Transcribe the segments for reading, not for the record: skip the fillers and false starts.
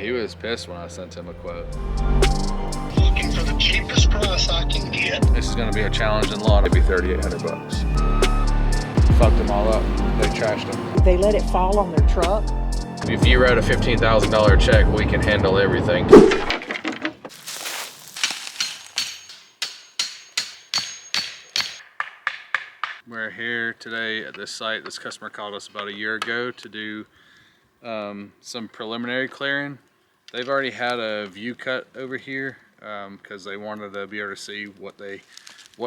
he was pissed when I sent him a quote. Looking for the cheapest price I can get. This is gonna be a challenging lot. It'd be 3,800 bucks. Fucked them all up. They trashed them. They let it fall on their truck. If you wrote a $15,000 check, we can handle everything. We're here today at this site. This customer called us about a year ago to do some preliminary clearing. They've already had a view cut over here because they wanted to be able to see what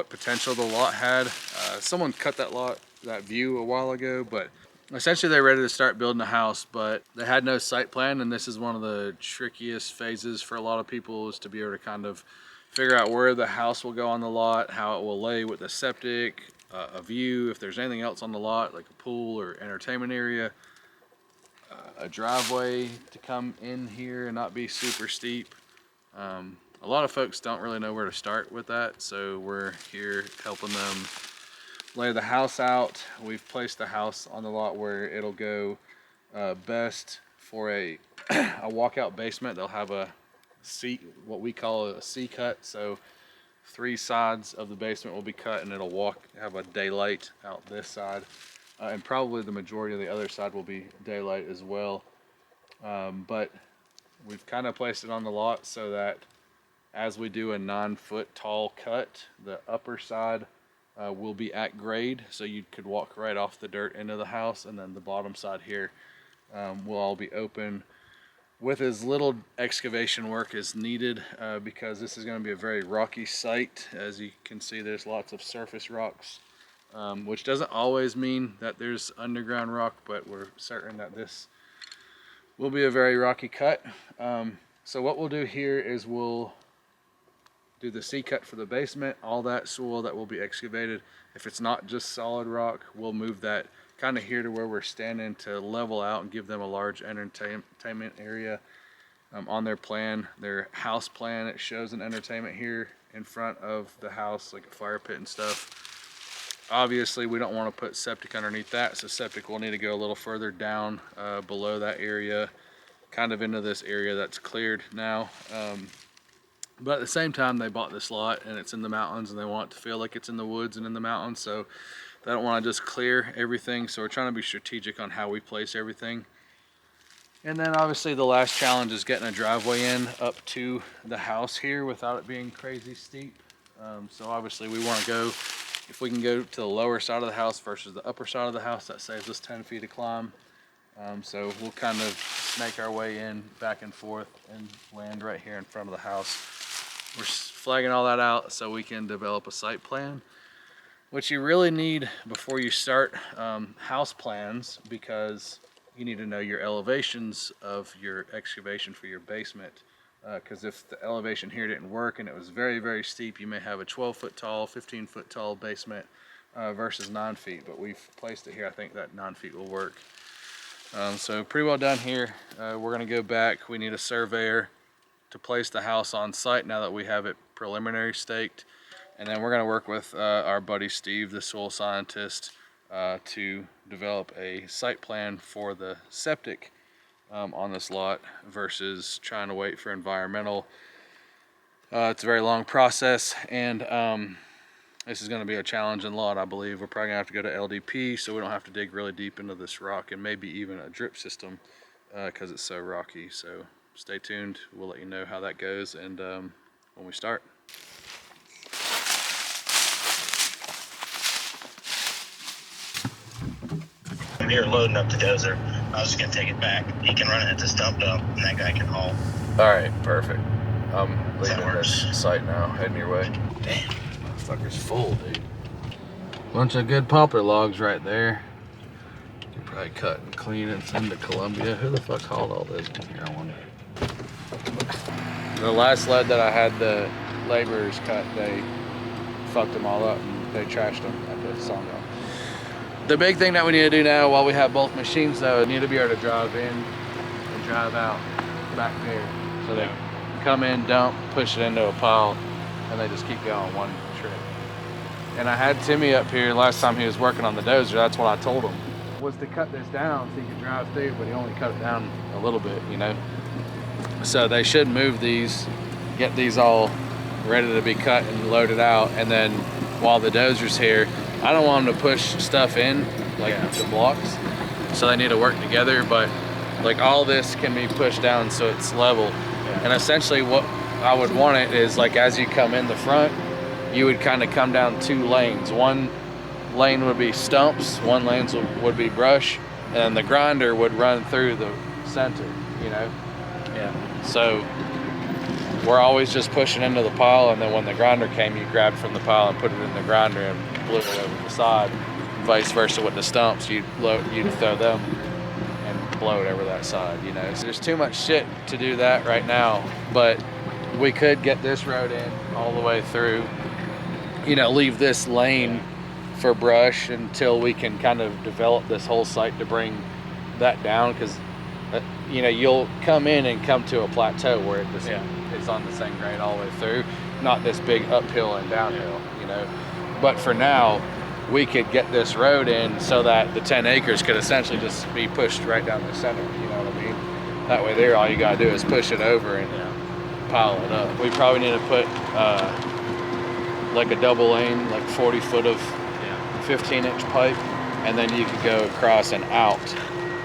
potential the lot had. Someone cut that view a while ago, but essentially they're ready to start building a house, but they had no site plan, and this is one of the trickiest phases for a lot of people, is to be able to kind of figure out where the house will go on the lot, how it will lay with the septic, a view, if there's anything else on the lot, like a pool or entertainment area, a driveway to come in here and not be super steep. A lot of folks don't really know where to start with that, so we're here helping them lay the house out. We've placed the house on the lot where it'll go best for a walkout basement. They'll have a C, what we call a C cut, so 3 sides of the basement will be cut, and it'll have a daylight out this side, and probably the majority of the other side will be daylight as well. But we've kind of placed it on the lot so that as we do a 9-foot tall cut, the upper side will be at grade, so you could walk right off the dirt into the house, and then the bottom side here will all be open with as little excavation work as needed, because this is going to be a very rocky site. As you can see, there's lots of surface rocks, which doesn't always mean that there's underground rock, but we're certain that this will be a very rocky cut. So what we'll do here is we'll do the C cut for the basement. All that soil that will be excavated, if it's not just solid rock, we'll move that kind of here to where we're standing to level out and give them a large entertainment area. On their plan, their house plan, it shows an entertainment here in front of the house, like a fire pit and stuff. Obviously we don't want to put septic underneath that, so septic will need to go a little further down below that area, kind of into this area that's cleared now. But at the same time, they bought this lot and it's in the mountains, and they want it to feel like it's in the woods and in the mountains, so they don't want to just clear everything. So we're trying to be strategic on how we place everything. And then obviously the last challenge is getting a driveway in up to the house here without it being crazy steep. So obviously we want to go, if we can go to the lower side of the house versus the upper side of the house, that saves us 10 feet of climb. So we'll kind of snake our way in back and forth and land right here in front of the house. We're flagging all that out so we can develop a site plan, which you really need before you start house plans, because you need to know your elevations of your excavation for your basement. Because if the elevation here didn't work and it was very, very steep, you may have a 12-foot tall, 15-foot tall basement versus 9 feet. But we've placed it here. I think that 9 feet will work. So pretty well done here. We're going to go back. We need a surveyor to place the house on site now that we have it preliminary staked. And then we're going to work with our buddy Steve, the soil scientist, to develop a site plan for the septic on this lot versus trying to wait for environmental. It's a very long process, and this is going to be a challenging lot, I believe. We're probably going to have to go to LDP so we don't have to dig really deep into this rock, and maybe even a drip system because it's so rocky. So stay tuned. We'll let you know how that goes and when we start. I'm here loading up the dozer. I was just gonna take it back. He can run it at the stump dump, and that guy can haul. All right, perfect. I'm leaving this site now, heading your way. Damn, motherfucker's full, dude. Bunch of good poplar logs right there. You can probably cut and clean and send to Columbia. Who the fuck hauled all this in here, I wonder? The last lead that I had the laborers cut, they fucked them all up and they trashed them at the sawmill. The big thing that we need to do now while we have both machines though, need to be able to drive in and drive out back there. So they come in, dump, push it into a pile, and they just keep going one trip. And I had Timmy up here last time he was working on the dozer. That's what I told him, was to cut this down so he could drive through, but he only cut it down a little bit, you know. So they should move these, get these all ready to be cut and loaded out, and then while the dozer's here, I don't want them to push stuff in, like the blocks, so they need to work together, but like all this can be pushed down so it's level. And essentially what I would want it is, like, as you come in the front, you would kind of come down 2 lanes. One lane would be stumps, one lane would be brush, and the grinder would run through the center, you know? Yeah. So we're always just pushing into the pile, and then when the grinder came, you grabbed from the pile and put it in the grinder and blew it over the side. Vice versa with the stumps, you'd throw them and blow it over that side, you know? So there's too much shit to do that right now, but we could get this road in all the way through, you know, leave this lane for brush until we can kind of develop this whole site to bring that down, because you know, you'll come in and come to a plateau where it just it's on the same grade all the way through, not this big uphill and downhill, you know. But for now, we could get this road in so that the 10 acres could essentially just be pushed right down the center, you know what I mean? That way there, all you gotta do is push it over and pile it up. We probably need to put like a double lane, like 40 foot of 15-inch pipe, and then you could go across and out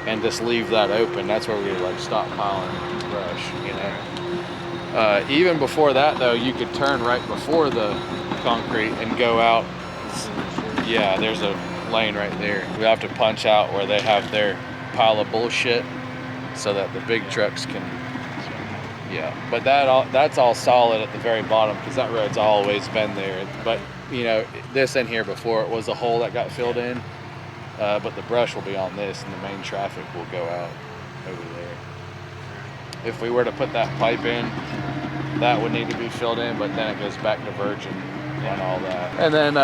and just leave that open. That's where we would like stockpiling brush, you know. Even before that though, you could turn right before the concrete and go out. Yeah, there's a lane right there. We have to punch out where they have their pile of bullshit so that the big trucks can, but that's all solid at the very bottom, because that road's always been there. But you know, this in here before, it was a hole that got filled in, but the brush will be on this and the main traffic will go out over there. If we were to put that pipe in, that would need to be filled in, but then it goes back to virgin and all that. And then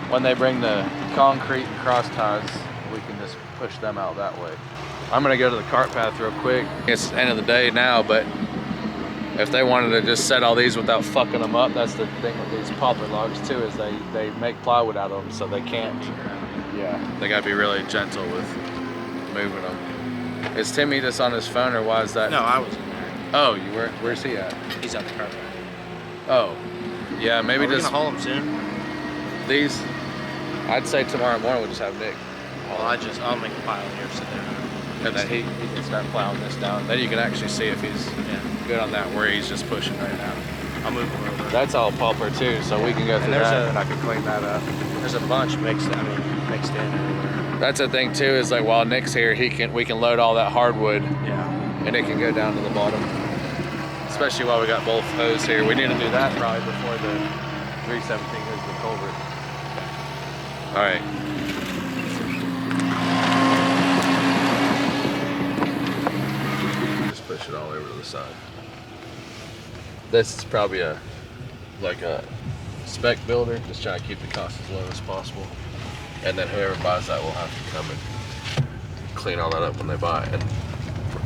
when they bring the concrete and cross ties, we can just push them out that way. I'm gonna go to the cart path real quick. It's the end of the day now, but if they wanted to just set all these without fucking them up, that's the thing with these poplar logs too, is they make plywood out of them, so they can't. They gotta be really gentle with moving them. Is Timmy just on his phone, or why is that? No, I was in there. Oh, you were? Where's he at? He's at the car. Oh, yeah, maybe Are we just gonna haul him soon? these. I'd say tomorrow morning we'll just have Nick. Well, I'll make a pile here, sit there. And then he can start plowing this down. Then you can actually see if he's good on that, where he's just pushing right now. I'll move him over. That's all poplar too, so we can go through that and I can clean that up. There's a bunch mixed in everywhere. That's the thing too, is like while Nick's here, we can load all that hardwood and it can go down to the bottom. Especially while we got both hose here. We need to do that probably before the 317 goes to the culvert. All right. Just push it all over to the side. This is probably like a spec builder, just trying to keep the cost as low as possible. And then whoever buys that will have to come and clean all that up when they buy it. And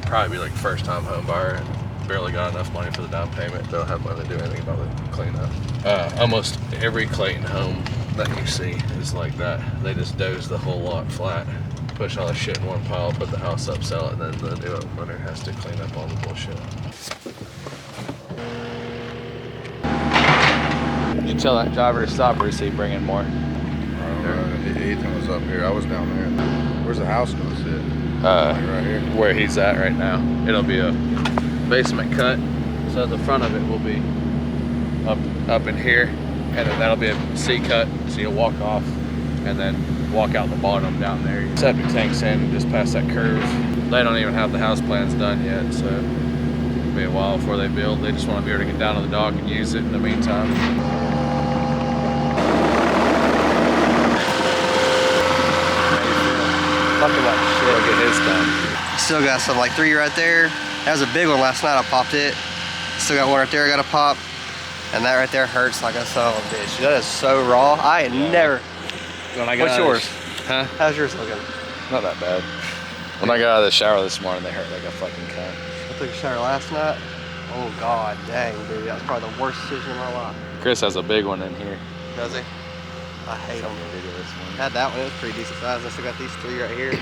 probably be like first time home buyer and barely got enough money for the down payment. They'll have money to do anything about the cleanup. Almost every Clayton home that you see is like that. They just doze the whole lot flat, push all the shit in one pile, put the house up, sell it, and then the new owner has to clean up all the bullshit. Did you tell that driver to stop, or is he bringing more? Ethan was up here. I was down there. Where's the house gonna sit? Like right here. Where he's at right now. It'll be a basement cut, so the front of it will be up in here, and then that'll be a C cut, so you'll walk off and then walk out the bottom down there. Your septic tank's in just past that curve. They don't even have the house plans done yet, so it'll be a while before they build. They just want to be able to get down to the dock and use it in the meantime. Look at that shit. Look at his thumb. Still got some, like 3 right there. That was a big one last night. I popped it. Still got one right there I gotta pop. And that right there hurts like a son of a bitch. That is so raw. I ain't never. What's yours? Huh? How's yours looking? Not that bad. When I got out of the shower this morning, they hurt like a fucking cunt. I took a shower last night. Oh god dang, dude. That was probably the worst decision of my life. Chris has a big one in here. Does he? I hate them. Video this morning. Had that one. It was pretty decent size. I still got these 3 right here.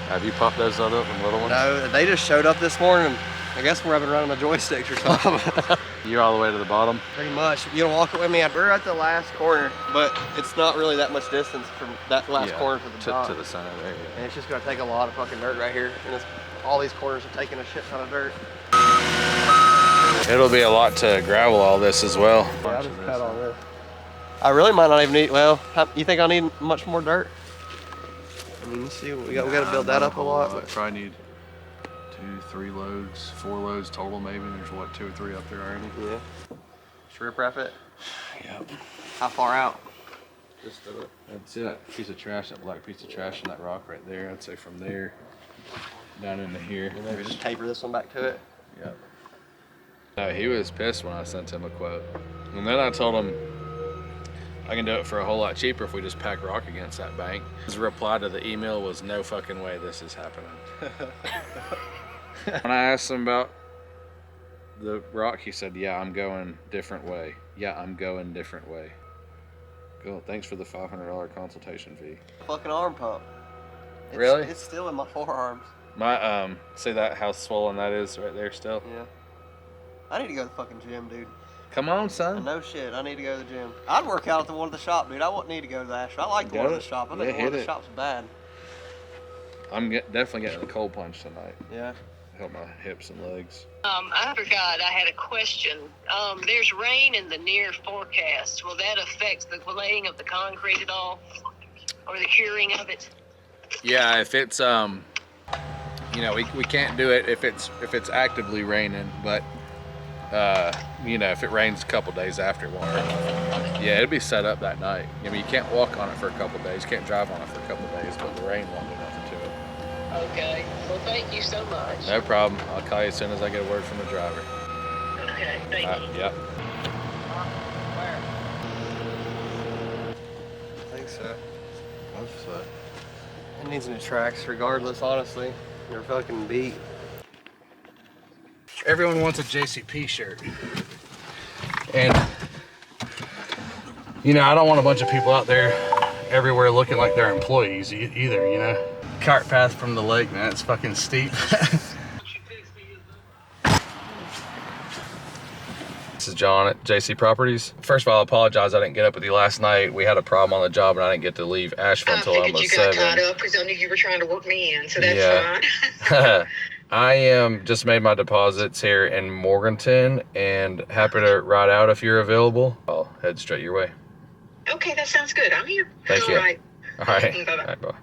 Have you popped those other little ones? No, they just showed up this morning. I guess we're having running the joysticks or something. You're all the way to the bottom. Pretty much. You don't walk it with me. We're at the last corner, but it's not really that much distance from that last corner to the top. To the center there. Yeah. And it's just gonna take a lot of fucking dirt right here. And all these corners are taking a shit ton of dirt. It'll be a lot to gravel all this as well. Yeah, I'll just cut all this. I really might not even need, well, you think I need much more dirt? I mean, let's see, we gotta build that up a lot. But probably need 2, 3 loads, 4 loads total maybe. There's what, 2 or 3 up there already. Yeah. Strip wrap it? Yep. How far out? Just I'd see that piece of trash, that black piece of trash and that rock right there. I'd say from there down into here. And maybe just taper this one back to it? Yep. No, he was pissed when I sent him a quote. And then I told him I can do it for a whole lot cheaper if we just pack rock against that bank. His reply to the email was, no fucking way this is happening. When I asked him about the rock, he said, yeah, I'm going different way. Yeah, I'm going different way. Cool, thanks for the $500 consultation fee. Fucking arm pump. Really? It's still in my forearms. My, see that how swollen that is right there still? Yeah. I need to go to the fucking gym, dude. Come on, son. No shit, I need to go to the gym. I'd work out at the one at the shop, dude. I wouldn't need to go to the Asheville. I like the one at the shop. I think the one at the shop's bad. I'm definitely getting a cold punch tonight. Yeah. Help my hips and legs. I forgot I had a question. There's rain in the near forecast. Will that affect the laying of the concrete at all? Or the curing of it? Yeah, if it's you know, we can't do it if it's actively raining, but you know, if it rains a couple days after, it won't hurt nothing. Yeah, it'll be set up that night. I mean, you can't walk on it for a couple days, can't drive on it for a couple days, but the rain won't do nothing to it. Okay. Well, thank you so much. No problem. I'll call you as soon as I get a word from the driver. Okay, thank you. Yep. I think so. It needs new tracks regardless, honestly. They're fucking beat. Everyone wants a JCP shirt. And, you know, I don't want a bunch of people out there everywhere looking like they're employees either, you know? Cart path from the lake, man, it's fucking steep. This is John at JC Properties. First of all, I apologize I didn't get up with you last night. We had a problem on the job and I didn't get to leave Asheville until almost 7. I figured you got tied up because I knew you were trying to work me in, so that's fine. I just made my deposits here in Morganton and happy to ride out if you're available. I'll head straight your way. Okay, that sounds good. I'm here. Thank you. All right. All right. Bye-bye. All right, bye.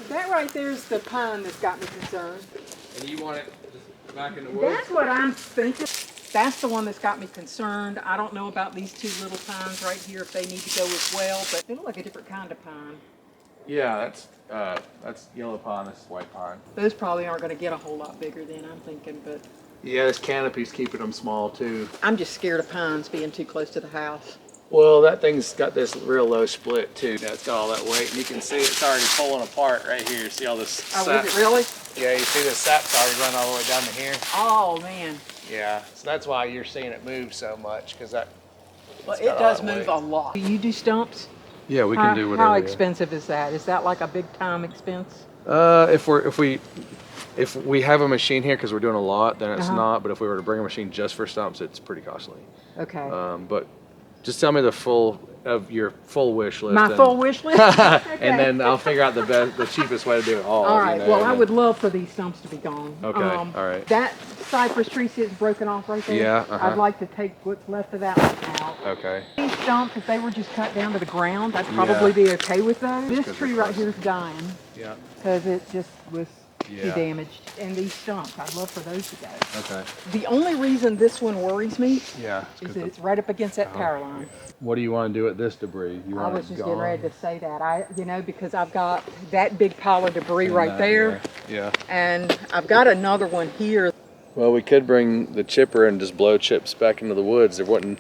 That right there is the pine that's got me concerned. And you want it just back in the That's what I'm thinking. That's the one that's got me concerned. I don't know about these 2 little pines right here, if they need to go as well, but they look like a different kind of pine. Yeah, that's yellow pine, this is white pine. Those probably aren't going to get a whole lot bigger than I'm thinking, but Yeah, this canopy's keeping them small too. I'm just scared of pines being too close to the house. Well, that thing's got this real low split too. Yeah, it's got all that weight, and you can see it's already pulling apart right here. See all this Oh, sap? is it really? Yeah, you see this sap's already running all the way down to here. Oh, man. Yeah, so that's why you're seeing it move so much, because that. Well, it does move a lot. Do you do stumps? Yeah, we can do whatever. How expensive is that? Is that like a big time expense? If we have a machine here, because we're doing a lot, then it's not. But if we were to bring a machine just for stumps, it's pretty costly. Okay. But just tell me your full wish list. My full wish list? Okay. And then I'll figure out the cheapest way to do it all. All right. You know, Well, I would love for these stumps to be gone. Okay. All right. That cypress tree is broken off right there. Yeah, I'd like to take what's left of that one out. Okay. These stumps, if they were just cut down to the ground, I'd probably be okay with those. This 'cause tree they're right here is dying Yeah. because it just was too Yeah. damaged. And these stumps, I'd love for those to go. Okay. The only reason this one worries me Yeah. is that it's right up against that power line. What do you want to do with this debris? You I want was it just gone? getting ready to say that. Because I've got that big pile of debris And right that, there, Yeah. and I've got another one here. Well, we could bring the chipper and just blow chips back into the woods. It wouldn't,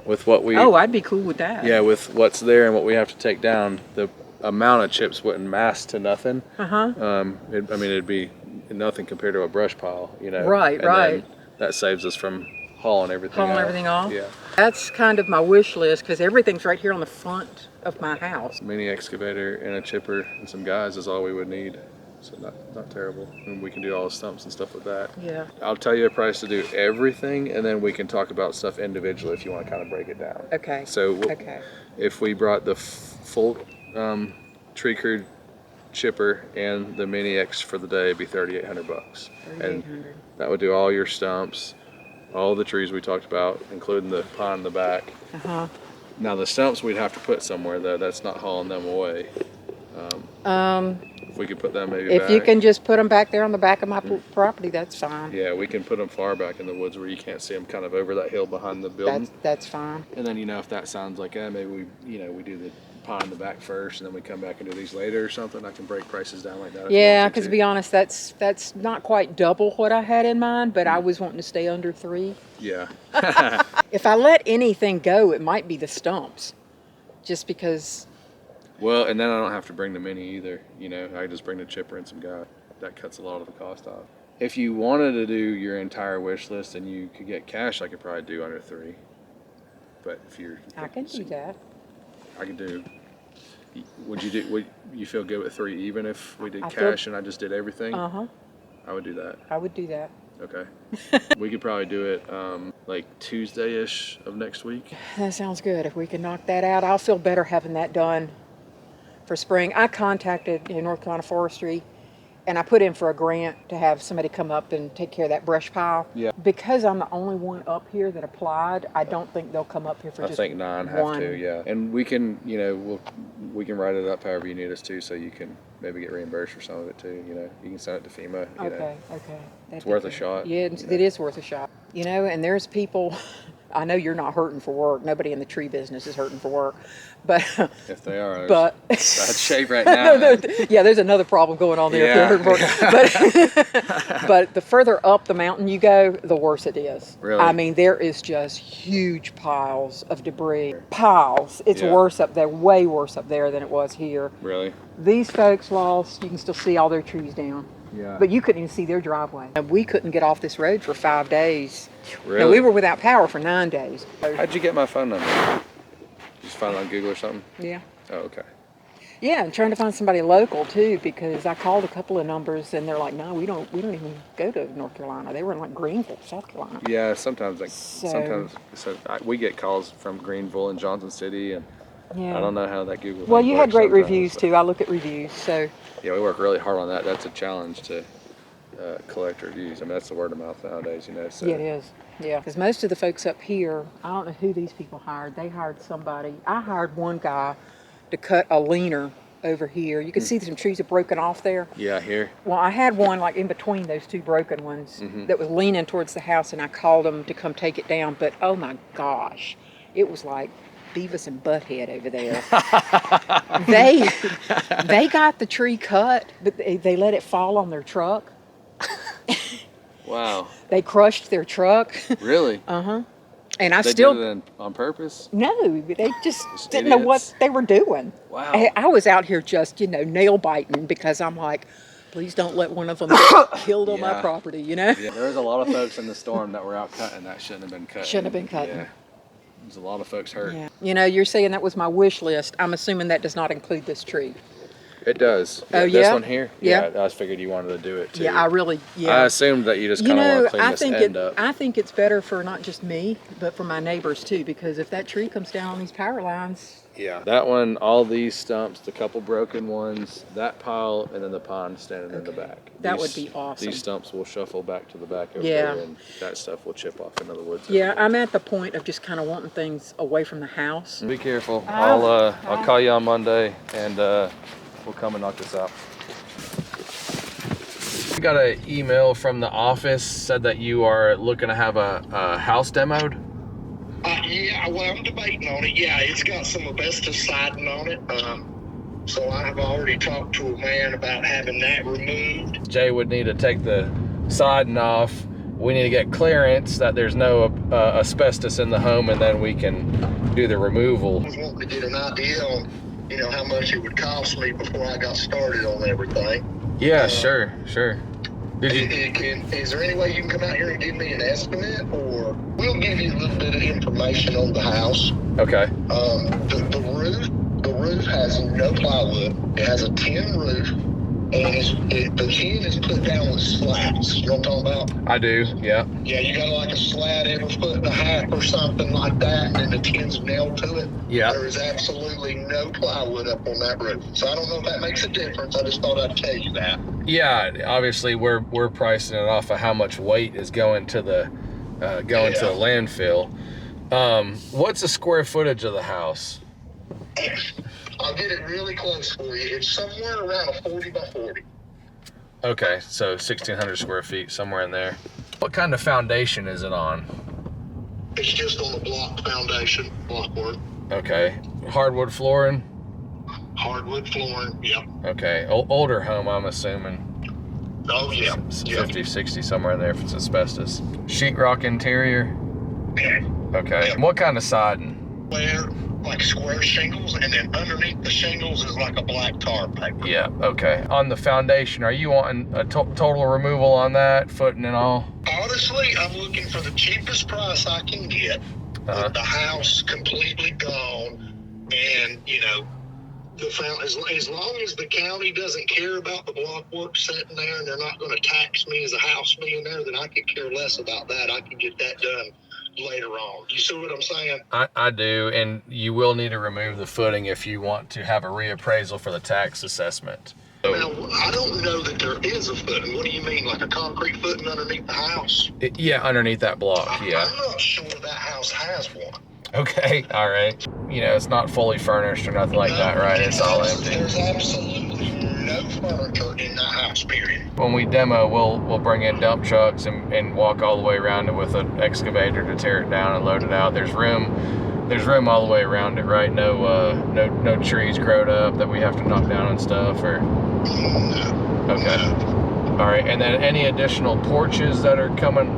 with what we. Oh, I'd be cool with that. Yeah, with what's there and what we have to take down, the amount of chips wouldn't mass to nothing. It'd be nothing compared to a brush pile, you know. Right, and right. then that saves us from hauling everything Hauling out. everything off? Yeah. That's kind of my wish list because everything's right here on the front of my house. Mini excavator and a chipper and some guys is all we would need. So not terrible. And we can do all the stumps and stuff with that. Yeah. I'll tell you a price to do everything, and then we can talk about stuff individually if you want to kind of break it down. Okay. So Okay. if we brought the full tree crew chipper and the mini X for the day, it'd be $3,800. And 3,800. that would do all your stumps, all the trees we talked about, including the pine in the back. Uh-huh. Now the stumps we'd have to put somewhere though. That's not hauling them away. If we could put them maybe If back. you can just put them back there on the back of my property, that's fine. Yeah, we can put them far back in the woods where you can't see them, kind of over that hill behind the building. That's fine. And then, if that sounds like, maybe we do the pine in the back first, and then we come back and do these later or something. I can break prices down like that. if you Yeah, want me because to be honest, that's not quite double what I had in mind, but I was wanting to stay under 3. Yeah. If I let anything go, it might be the stumps, just because. Well, and then I don't have to bring the mini either. I just bring the chipper and some guy. That cuts a lot of the cost off. If you wanted to do your entire wish list and you could get cash, I could probably do under 3. But if you're, I can do that. I could do. Would you feel good with 3 even if we did I feel- cash and I just did everything? Uh-huh. I would do that. I would do that. Okay. We could probably do it like Tuesday-ish of next week. That sounds good. If we can knock that out, I'll feel better having that done for spring. I contacted North Carolina Forestry, and I put in for a grant to have somebody come up and take care of that brush pile. Yeah. Because I'm the only one up here that applied, I don't think they'll come up here for I just think 9 have one. to, yeah. And we can, we can write it up however you need us to, so you can maybe get reimbursed for some of it too. You can send it to FEMA. Okay. It's worth a shot. Yeah, it is worth a shot. And there's people. I know you're not hurting for work. Nobody in the tree business is hurting for work, but If they are, but bad shape right now. yeah, there's another problem going on there. Yeah. If you're hurting for work. But the further up the mountain you go, the worse it is. Really? I mean, there is just huge piles of debris. Piles. It's Yeah. worse up there, way worse up there than it was here. Really? These folks lost. You can still see all their trees down. Yeah. But you couldn't even see their driveway. And we couldn't get off this road for 5 days. Really? And we were without power for 9 days. How'd you get my phone number? Just find it on Google or something? Yeah. Oh, okay. Yeah, and trying to find somebody local too, because I called a couple of numbers and they're like, no, we don't even go to North Carolina. They were in like Greenville, South Carolina. Yeah, sometimes So- we get calls from Greenville and Johnson City, and Yeah. I don't know how that Google. Well, thing you had works great sometimes, reviews but- too. I look at reviews, so Yeah, we work really hard on that. That's a challenge to collect reviews. I mean, that's the word of mouth nowadays, So. yeah, it is. Yeah, because most of the folks up here, I don't know who these people hired. They hired somebody. I hired one guy to cut a leaner over here. You can see some trees are broken off there. Yeah, here. Well, I had one like in between those two broken ones that was leaning towards the house, and I called them to come take it down. But oh my gosh, it was like Beavis and Butthead over there. they got the tree cut, but they let it fall on their truck. Wow. They crushed their truck. Really? And I They still did it on purpose? no, they just didn't know what idiots. they were doing. Wow. I was out here just nail biting because I'm like, please don't let one of them get killed on my Yeah. property, Yeah, there was a lot of folks in the storm that were out cutting that shouldn't have been cut. Shouldn't have been cut. Yeah. There's a lot of folks hurt. Yeah. You're saying that was my wish list. I'm assuming that does not include this tree. It does. Oh, This yeah? one here? Yeah. I just figured you wanted to do it too. Yeah, I assumed that you just kind of want to clean this end up. I think it's better for not just me, but for my neighbors too, because if that tree comes down on these power lines, Yeah. That one, all these stumps, the couple broken ones, that pile, and then the pond standing in the back. That would be awesome. These stumps will shuffle back to the back over Yeah. there, and that stuff will chip off into the woods. yeah, I'm at the point of just kind of wanting things away from the house. Be careful. I'll call you on Monday, and we'll come and knock this out. We got an email from the office, said that you are looking to have a house demoed. Yeah, well, I'm debating on it. Yeah, it's got some asbestos siding on it. So I have already talked to a man about having that removed. Jay would need to take the siding off. We need to get clearance that there's no asbestos in the home, and then we can do the removal. I was wanting to get an idea on, how much it would cost me before I got started on everything. Yeah, sure. Did you? Is there any way you can come out here and give me an estimate, or we'll give you a little bit of information on the house? Okay. The roof has no plywood. It has a tin roof, and the tin is put down with slats. You know what I'm talking about? I do, yeah. Yeah, you got like a slat every foot and a half or something like that, and then the tin's nailed to it. Yeah. There is absolutely no plywood up on that roof. So I don't know if that makes a difference. I just thought I'd tell you that. Yeah, obviously we're pricing it off of how much weight is going to the to the landfill. What's the square footage of the house? I'll get it really close for you. It's somewhere around a 40 by 40. Okay, so 1,600 square feet, somewhere in there. What kind of foundation is it on? It's just on the block foundation, block work. Okay, hardwood flooring? Hardwood flooring, yep. Okay, older home, I'm assuming. Oh, yeah. 50, 60, somewhere in there if it's asbestos. Sheetrock interior? Yeah. Okay, Yep. What kind of siding? Where, like square shingles, and then underneath the shingles is like a black tar paper. Yeah, okay. On the foundation, are you wanting a total removal on that, footing and all? Honestly, I'm looking for the cheapest price I can get with the house completely gone, and, you know, as long as the county doesn't care about the block work sitting there and they're not going to tax me as a house being there, then I could care less about that. I can get that done later on. You see what I'm saying? I do, and you will need to remove the footing if you want to have a reappraisal for the tax assessment. Now, I don't know that there is a footing. What do you mean, like a concrete footing underneath the house? Yeah, underneath that block, yeah. I'm not sure that house has one. Okay, all right. You know, it's not fully furnished or nothing like that, right? It's all empty. There's absolutely no furniture in that house, period. When we demo, we'll bring in dump trucks and walk all the way around it with an excavator to tear it down and load it out. There's room all the way around it, right? No trees growed up that we have to knock down and stuff, or No. okay. All right, and then any additional porches that are coming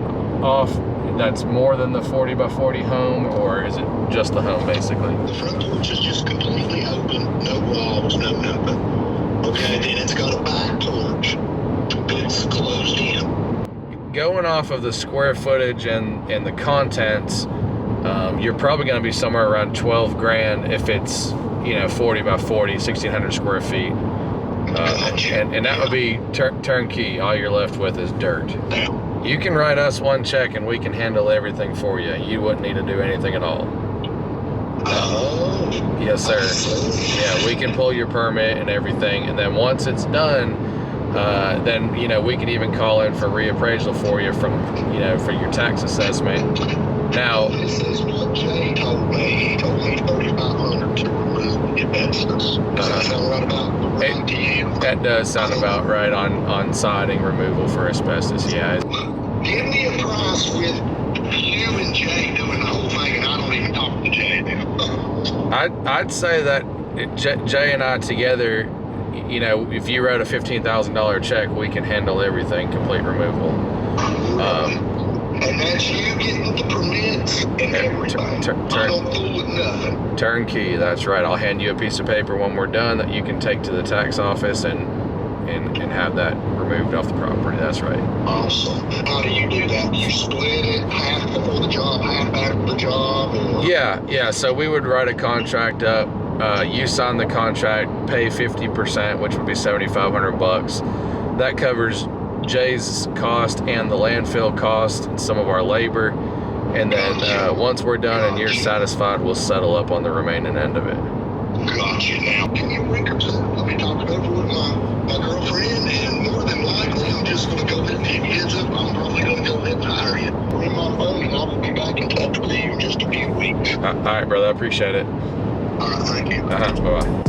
off, that's more than the 40 by 40 home, or is it just the home basically? The front porch is just completely open, no walls, no nothing. Okay, then it's got a back porch that's closed in. Going off of the square footage and the contents, you're probably going to be somewhere around 12 grand if it's 40 by 40, 1,600 square feet. And that would be turnkey. All you're left with is dirt. You can write us one check and we can handle everything for you. You wouldn't need to do anything at all. Oh. Yes, sir. Yeah, we can pull your permit and everything, and then once it's done, then we can even call in for reappraisal for you for your tax assessment. Now, This is what Jay told me. He told me 3,500 to remove the asbestos. Does that sound right to you? that does sound about right on siding removal for asbestos. Yeah. Give me a price with you and Jay doing the whole thing, and I don't even talk to Jay now. I'd say that Jay and I together, if you wrote a $15,000 check, we can handle everything, complete removal. And that's you getting the permits and everything. I don't fool with nothing. Turnkey, that's right. I'll hand you a piece of paper when we're done that you can take to the tax office and have that removed off the property. That's right. Awesome. How do you do that? You split it, half before the job, half after the job? Or? Yeah. So we would write a contract up. You sign the contract, pay 50%, which would be $7,500. That covers Jay's cost and the landfill cost and some of our labor. And then once we're done and you're satisfied, we'll settle up on the remaining end of it. Gotcha. Now, give me a week or two. Let me talk it over with my girlfriend, and more than likely, I'm just going to go ahead and give you heads up. I'm probably going to go ahead and hire you. Bring my phone, and I will be back in touch with you in just a few weeks. All right, brother. I appreciate it. All right, thank you. Bye-bye.